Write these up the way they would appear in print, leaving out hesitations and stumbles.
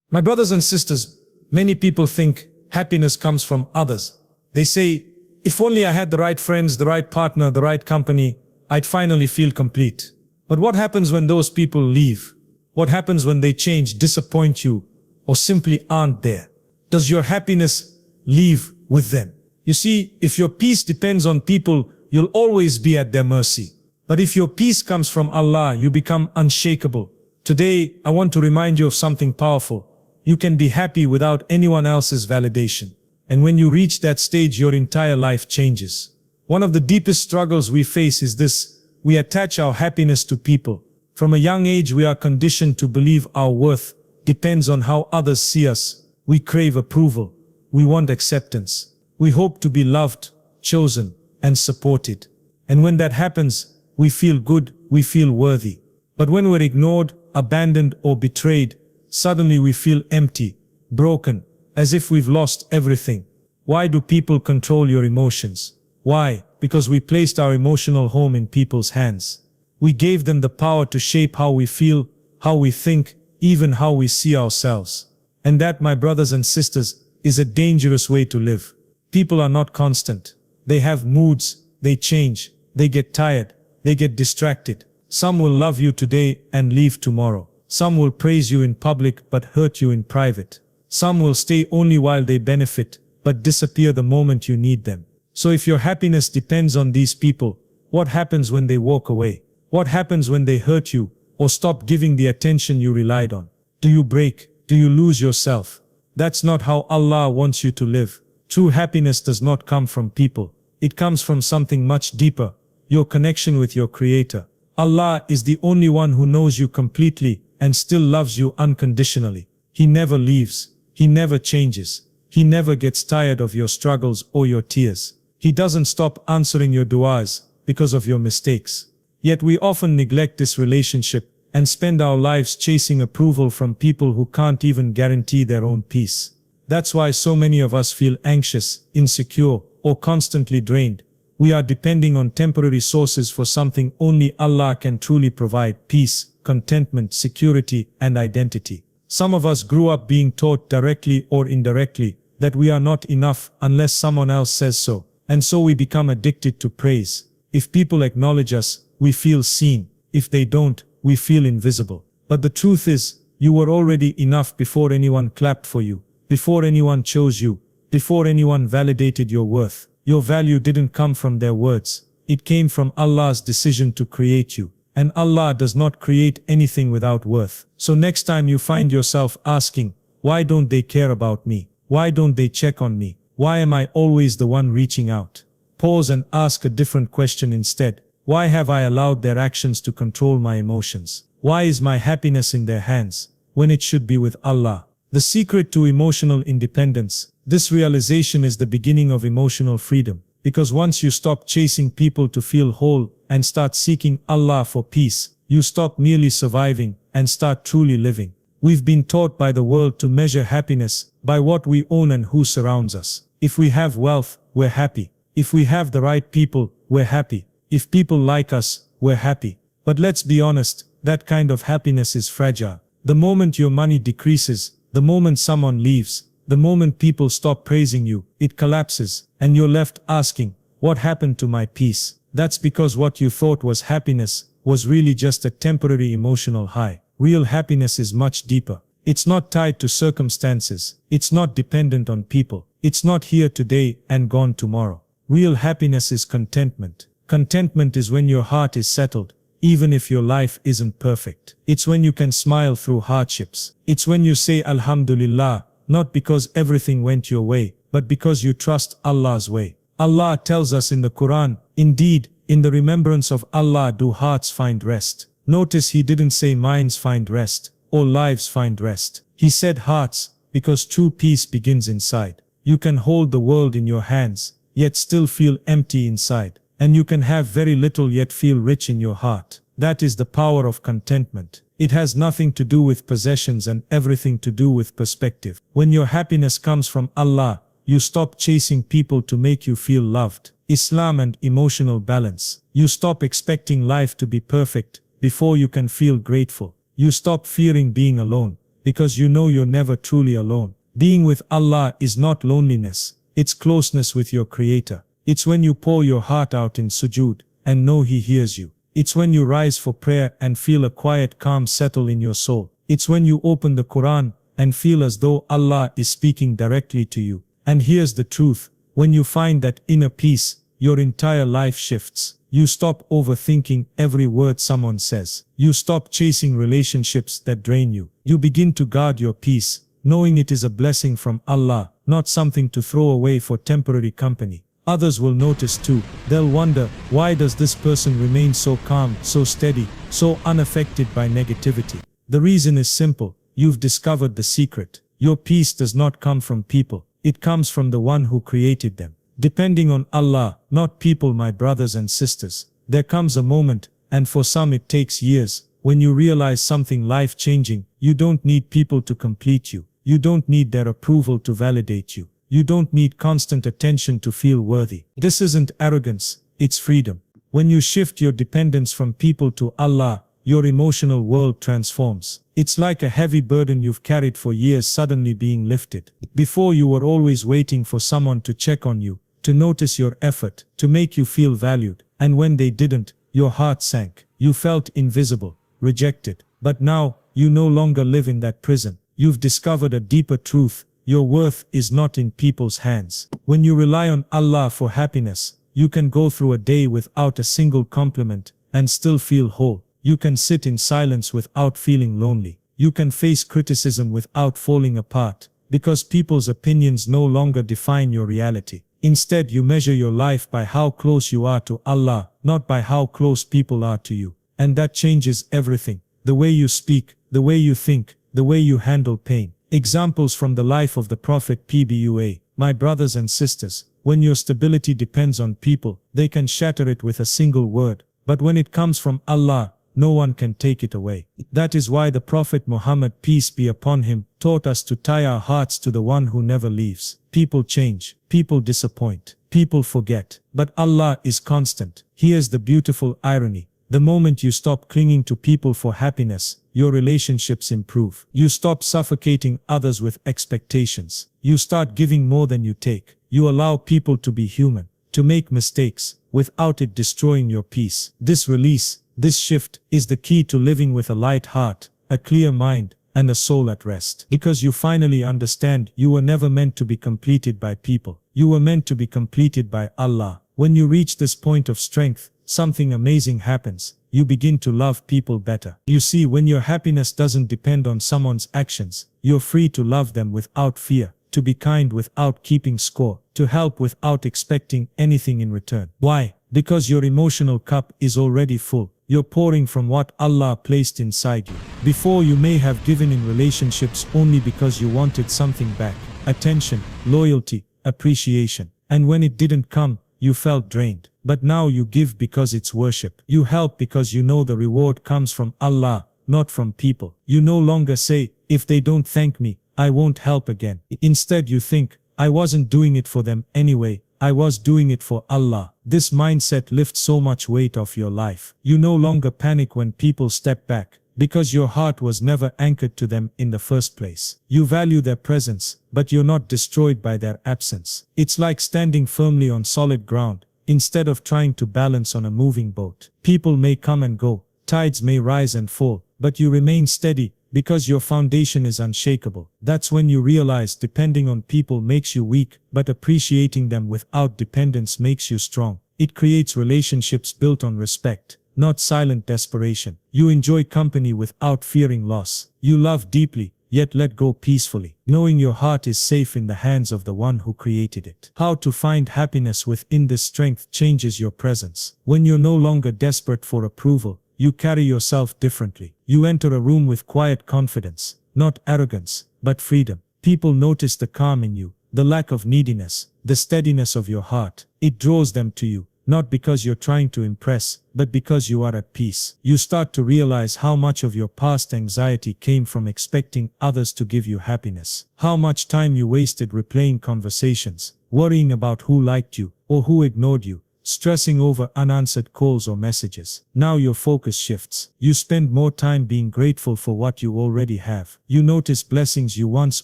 My brothers and sisters, many people think happiness comes from others. They say, if only I had the right friends, the right partner, the right company, I'd finally feel complete. But what happens when those people leave? What happens when they change, disappoint you, or simply aren't there? Does your happiness leave with them? You see, if your peace depends on people, you'll always be at their mercy. But if your peace comes from Allah, you become unshakable. Today, I want to remind you of something powerful. You can be happy without anyone else's validation. And when you reach that stage, your entire life changes. One of the deepest struggles we face is this: we attach our happiness to people. From a young age, we are conditioned to believe our worth depends on how others see us. We crave approval. We want acceptance. We hope to be loved, chosen, and supported. And when that happens, we feel good, we feel worthy. But when we're ignored, abandoned, or betrayed, suddenly we feel empty, broken, as if we've lost everything. Why do people control your emotions? Why? Because we placed our emotional home in people's hands. We gave them the power to shape how we feel, how we think, even how we see ourselves. And that, my brothers and sisters, is a dangerous way to live. People are not constant. They have moods, they change, they get tired, they get distracted. Some will love you today and leave tomorrow. Some will praise you in public but hurt you in private. Some will stay only while they benefit, but disappear the moment you need them. So if your happiness depends on these people, what happens when they walk away? What happens when they hurt you or stop giving the attention you relied on? Do you break? Do you lose yourself? That's not how Allah wants you to live. True happiness does not come from people. It comes from something much deeper, your connection with your Creator. Allah is the only one who knows you completely and still loves you unconditionally. He never leaves. He never changes. He never gets tired of your struggles or your tears. He doesn't stop answering your du'as because of your mistakes. Yet we often neglect this relationship and spend our lives chasing approval from people who can't even guarantee their own peace. That's why so many of us feel anxious, insecure, or constantly drained. We are depending on temporary sources for something only Allah can truly provide: peace, contentment, security, and identity. Some of us grew up being taught directly or indirectly that we are not enough unless someone else says so, and so we become addicted to praise. If people acknowledge us, we feel seen. If they don't, we feel invisible. But the truth is, you were already enough before anyone clapped for you, before anyone chose you, before anyone validated your worth. Your value didn't come from their words. It came from Allah's decision to create you. And Allah does not create anything without worth. So next time you find yourself asking, why don't they care about me? Why don't they check on me? Why am I always the one reaching out? Pause and ask a different question instead. Why have I allowed their actions to control my emotions? Why is my happiness in their hands when it should be with Allah? The secret to emotional independence. This realization is the beginning of emotional freedom. Because once you stop chasing people to feel whole and start seeking Allah for peace, you stop merely surviving and start truly living. We've been taught by the world to measure happiness by what we own and who surrounds us. If we have wealth, we're happy. If we have the right people, we're happy. If people like us, we're happy. But let's be honest, that kind of happiness is fragile. The moment your money decreases, the moment someone leaves, the moment people stop praising you, it collapses, and you're left asking, what happened to my peace? That's because what you thought was happiness was really just a temporary emotional high. Real happiness is much deeper. It's not tied to circumstances. It's not dependent on people. It's not here today and gone tomorrow. Real happiness is contentment. Contentment is when your heart is settled, even if your life isn't perfect. It's when you can smile through hardships. It's when you say Alhamdulillah, not because everything went your way, but because you trust Allah's way. Allah tells us in the Quran, indeed, in the remembrance of Allah do hearts find rest. Notice He didn't say minds find rest, or lives find rest. He said hearts, because true peace begins inside. You can hold the world in your hands, yet still feel empty inside. And you can have very little yet feel rich in your heart. That is the power of contentment. It has nothing to do with possessions and everything to do with perspective. When your happiness comes from Allah, you stop chasing people to make you feel loved. Islam and emotional balance. You stop expecting life to be perfect before you can feel grateful. You stop fearing being alone because you know you're never truly alone. Being with Allah is not loneliness, it's closeness with your Creator. It's when you pour your heart out in sujood and know He hears you. It's when you rise for prayer and feel a quiet calm settle in your soul. It's when you open the Quran and feel as though Allah is speaking directly to you. And here's the truth, when you find that inner peace, your entire life shifts. You stop overthinking every word someone says. You stop chasing relationships that drain you. You begin to guard your peace, knowing it is a blessing from Allah, not something to throw away for temporary company. Others will notice too. They'll wonder, why does this person remain so calm, so steady, so unaffected by negativity? The reason is simple. You've discovered the secret. Your peace does not come from people. It comes from the one who created them. Depending on Allah, not people, my brothers and sisters. There comes a moment, and for some it takes years, when you realize something life-changing. You don't need people to complete you. You don't need their approval to validate you. You don't need constant attention to feel worthy. This isn't arrogance, it's freedom. When you shift your dependence from people to Allah, your emotional world transforms. It's like a heavy burden you've carried for years suddenly being lifted. Before, you were always waiting for someone to check on you, to notice your effort, to make you feel valued. And when they didn't, your heart sank. You felt invisible, rejected. But now, you no longer live in that prison. You've discovered a deeper truth. Your worth is not in people's hands. When you rely on Allah for happiness, you can go through a day without a single compliment and still feel whole. You can sit in silence without feeling lonely. You can face criticism without falling apart, because people's opinions no longer define your reality. Instead, you measure your life by how close you are to Allah, not by how close people are to you. And that changes everything. The way you speak, the way you think, the way you handle pain. Examples from the life of the Prophet PBUA. My brothers and sisters, when your stability depends on people, they can shatter it with a single word. But when it comes from Allah, no one can take it away. That is why the Prophet Muhammad, peace be upon him, taught us to tie our hearts to the one who never leaves. People change, people disappoint, people forget, but Allah is constant. Here's the beautiful irony. The moment you stop clinging to people for happiness, your relationships improve. You stop suffocating others with expectations. You start giving more than you take. You allow people to be human, to make mistakes, without it destroying your peace. This release, this shift, is the key to living with a light heart, a clear mind, and a soul at rest. Because you finally understand you were never meant to be completed by people. You were meant to be completed by Allah. When you reach this point of strength, something amazing happens. You begin to love people better. You see, when your happiness doesn't depend on someone's actions, you're free to love them without fear, to be kind without keeping score, to help without expecting anything in return. Why? Because your emotional cup is already full. You're pouring from what Allah placed inside you. Before, you may have given in relationships only because you wanted something back. Attention, loyalty, appreciation. And when it didn't come, you felt drained. But now you give because it's worship. You help because you know the reward comes from Allah, not from people. You no longer say, if they don't thank me, I won't help again. Instead you think, I wasn't doing it for them anyway, I was doing it for Allah. This mindset lifts so much weight off your life. You no longer panic when people step back, because your heart was never anchored to them in the first place. You value their presence, but you're not destroyed by their absence. It's like standing firmly on solid ground, instead of trying to balance on a moving boat. People may come and go, tides may rise and fall, but you remain steady, because your foundation is unshakable. That's when you realize depending on people makes you weak, but appreciating them without dependence makes you strong. It creates relationships built on respect, not silent desperation. You enjoy company without fearing loss. You love deeply, yet let go peacefully, knowing your heart is safe in the hands of the one who created it. How to find happiness within this strength changes your presence. When you're no longer desperate for approval, you carry yourself differently. You enter a room with quiet confidence, not arrogance, but freedom. People notice the calm in you, the lack of neediness, the steadiness of your heart. It draws them to you, not because you're trying to impress, but because you are at peace. You start to realize how much of your past anxiety came from expecting others to give you happiness. How much time you wasted replaying conversations, worrying about who liked you, or who ignored you, stressing over unanswered calls or messages. Now your focus shifts. You spend more time being grateful for what you already have. You notice blessings you once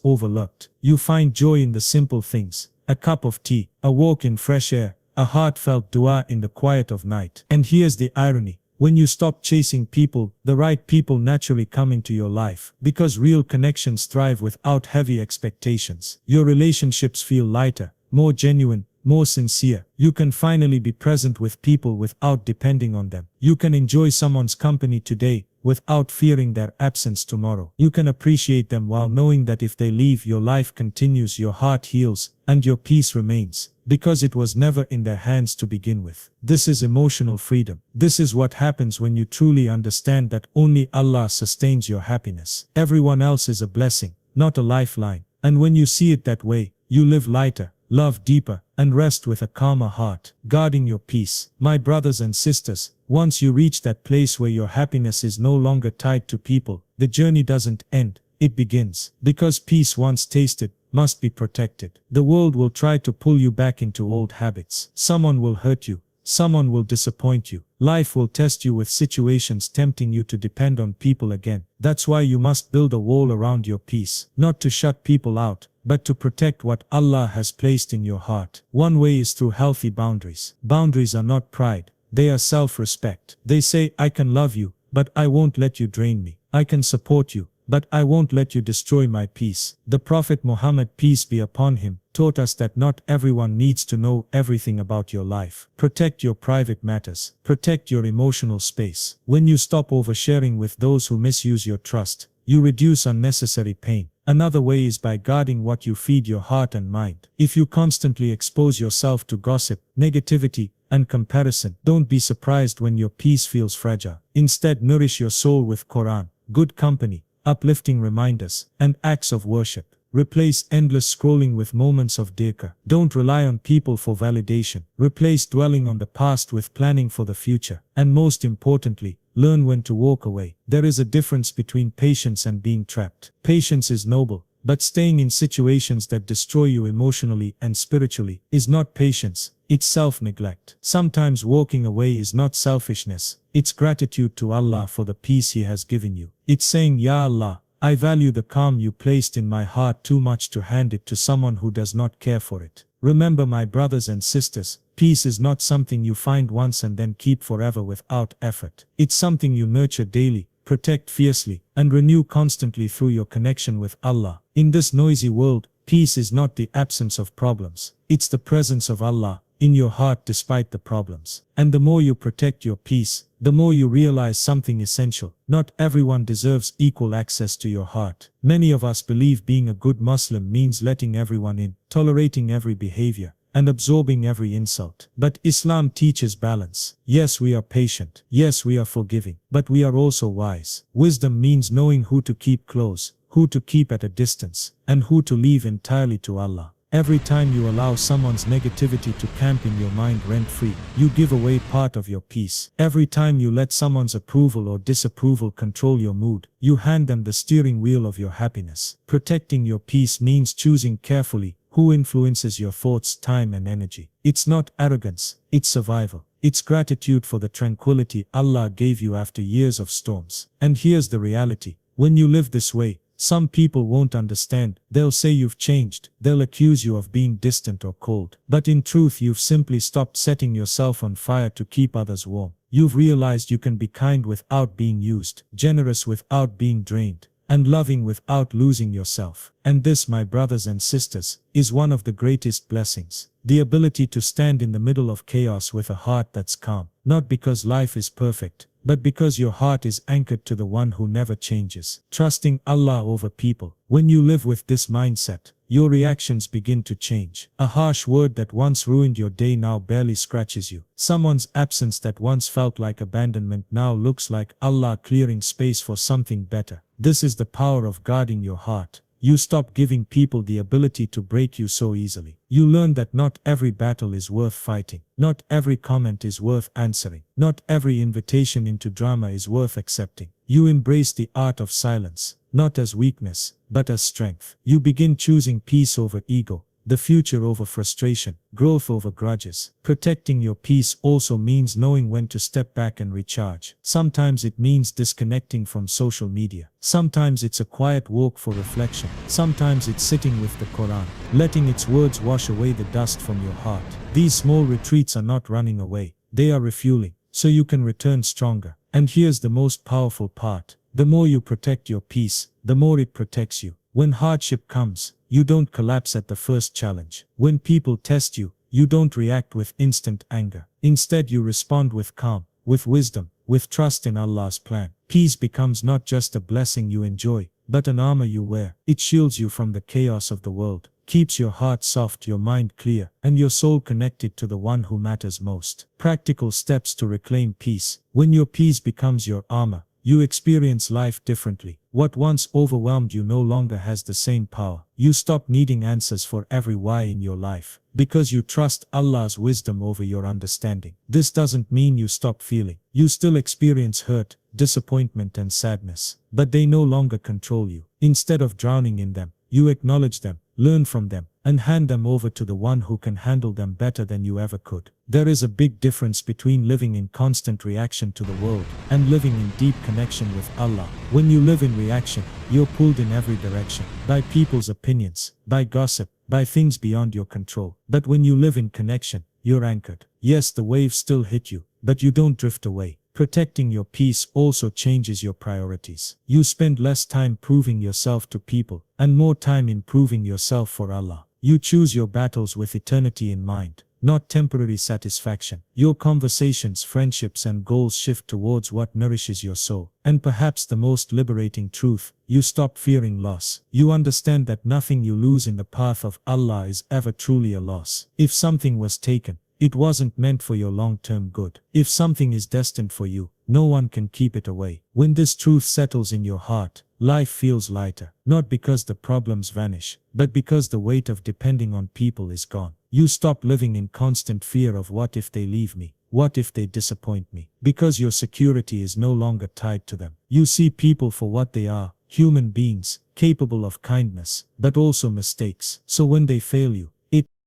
overlooked. You find joy in the simple things: a cup of tea, a walk in fresh air, a heartfelt dua in the quiet of night. And here's the irony. When you stop chasing people, the right people naturally come into your life, because real connections thrive without heavy expectations. Your relationships feel lighter, more genuine, more sincere. You can finally be present with people without depending on them. You can enjoy someone's company today without fearing their absence tomorrow. You can appreciate them while knowing that if they leave, your life continues, your heart heals, and your peace remains, because it was never in their hands to begin with. This is emotional freedom. This is what happens when you truly understand that only Allah sustains your happiness. Everyone else is a blessing, not a lifeline. And when you see it that way, you live lighter, love deeper, and rest with a calmer heart, guarding your peace. My brothers and sisters, once you reach that place where your happiness is no longer tied to people, the journey doesn't end, it begins. Because peace once tasted must be protected. The world will try to pull you back into old habits. Someone will hurt you. Someone will disappoint you. Life will test you with situations tempting you to depend on people again. That's why you must build a wall around your peace, not to shut people out, but to protect what Allah has placed in your heart. One way is through healthy boundaries. Boundaries are not pride, they are self-respect. They say, I can love you, but I won't let you drain me. I can support you, but I won't let you destroy my peace. The Prophet Muhammad, peace be upon him, taught us that not everyone needs to know everything about your life. Protect your private matters. Protect your emotional space. When you stop oversharing with those who misuse your trust, you reduce unnecessary pain. Another way is by guarding what you feed your heart and mind. If you constantly expose yourself to gossip, negativity, and comparison, don't be surprised when your peace feels fragile. Instead, nourish your soul with Quran, good company, uplifting reminders, and acts of worship. Replace endless scrolling with moments of dhikr. Don't rely on people for validation. Replace dwelling on the past with planning for the future. And most importantly, learn when to walk away. There is a difference between patience and being trapped. Patience is noble, but staying in situations that destroy you emotionally and spiritually is not patience, it's self-neglect. Sometimes walking away is not selfishness, it's gratitude to Allah for the peace He has given you. It's saying, Ya Allah, I value the calm you placed in my heart too much to hand it to someone who does not care for it. Remember, my brothers and sisters, peace is not something you find once and then keep forever without effort. It's something you nurture daily, protect fiercely, and renew constantly through your connection with Allah. In this noisy world, peace is not the absence of problems, it's the presence of Allah in your heart despite the problems. And the more you protect your peace, the more you realize something essential. Not everyone deserves equal access to your heart. Many of us believe being a good Muslim means letting everyone in, tolerating every behavior, and absorbing every insult. But Islam teaches balance. Yes, we are patient. Yes, we are forgiving. But we are also wise. Wisdom means knowing who to keep close, who to keep at a distance, and who to leave entirely to Allah. Every time you allow someone's negativity to camp in your mind rent-free, you give away part of your peace. Every time you let someone's approval or disapproval control your mood, you hand them the steering wheel of your happiness. Protecting your peace means choosing carefully who influences your thoughts, time, and energy. It's not arrogance, it's survival. It's gratitude for the tranquility Allah gave you after years of storms. And here's the reality. When you live this way, some people won't understand. They'll say you've changed. They'll accuse you of being distant or cold. But in truth, you've simply stopped setting yourself on fire to keep others warm. You've realized you can be kind without being used, generous without being drained, and loving without losing yourself. And this, my brothers and sisters, is one of the greatest blessings. The ability to stand in the middle of chaos with a heart that's calm. Not because life is perfect, but because your heart is anchored to the one who never changes. Trusting Allah over people. When you live with this mindset, your reactions begin to change. A harsh word that once ruined your day now barely scratches you. Someone's absence that once felt like abandonment now looks like Allah clearing space for something better. This is the power of guarding your heart. You stop giving people the ability to break you so easily. You learn that not every battle is worth fighting. Not every comment is worth answering. Not every invitation into drama is worth accepting. You embrace the art of silence, not as weakness, but as strength. You begin choosing peace over ego, the future over frustration, growth over grudges. Protecting your peace also means knowing when to step back and recharge. Sometimes it means disconnecting from social media. Sometimes it's a quiet walk for reflection. Sometimes it's sitting with the Quran, letting its words wash away the dust from your heart. These small retreats are not running away. They are refueling, so you can return stronger. And here's the most powerful part. The more you protect your peace, the more it protects you. When hardship comes, you don't collapse at the first challenge. When people test you, you don't react with instant anger. Instead, you respond with calm, with wisdom, with trust in Allah's plan. Peace becomes not just a blessing you enjoy, but an armor you wear. It shields you from the chaos of the world, keeps your heart soft, your mind clear, and your soul connected to the one who matters most. Practical steps to reclaim peace. When your peace becomes your armor, you experience life differently. What once overwhelmed you no longer has the same power. You stop needing answers for every why in your life, because you trust Allah's wisdom over your understanding. This doesn't mean you stop feeling. You still experience hurt, disappointment and sadness, but they no longer control you. Instead of drowning in them, you acknowledge them, learn from them, and hand them over to the one who can handle them better than you ever could. There is a big difference between living in constant reaction to the world and living in deep connection with Allah. When you live in reaction, you're pulled in every direction, by people's opinions, by gossip, by things beyond your control. But when you live in connection, you're anchored. Yes, the waves still hit you, but you don't drift away. Protecting your peace also changes your priorities. You spend less time proving yourself to people, and more time improving yourself for Allah. You choose your battles with eternity in mind, not temporary satisfaction. Your conversations, friendships and goals shift towards what nourishes your soul. And perhaps the most liberating truth, you stop fearing loss. You understand that nothing you lose in the path of Allah is ever truly a loss. If something was taken, it wasn't meant for your long-term good. If something is destined for you, no one can keep it away. When this truth settles in your heart, life feels lighter, not because the problems vanish, but because the weight of depending on people is gone. You stop living in constant fear of what if they leave me, what if they disappoint me, because your security is no longer tied to them. You see people for what they are, human beings, capable of kindness, but also mistakes. So when they fail you,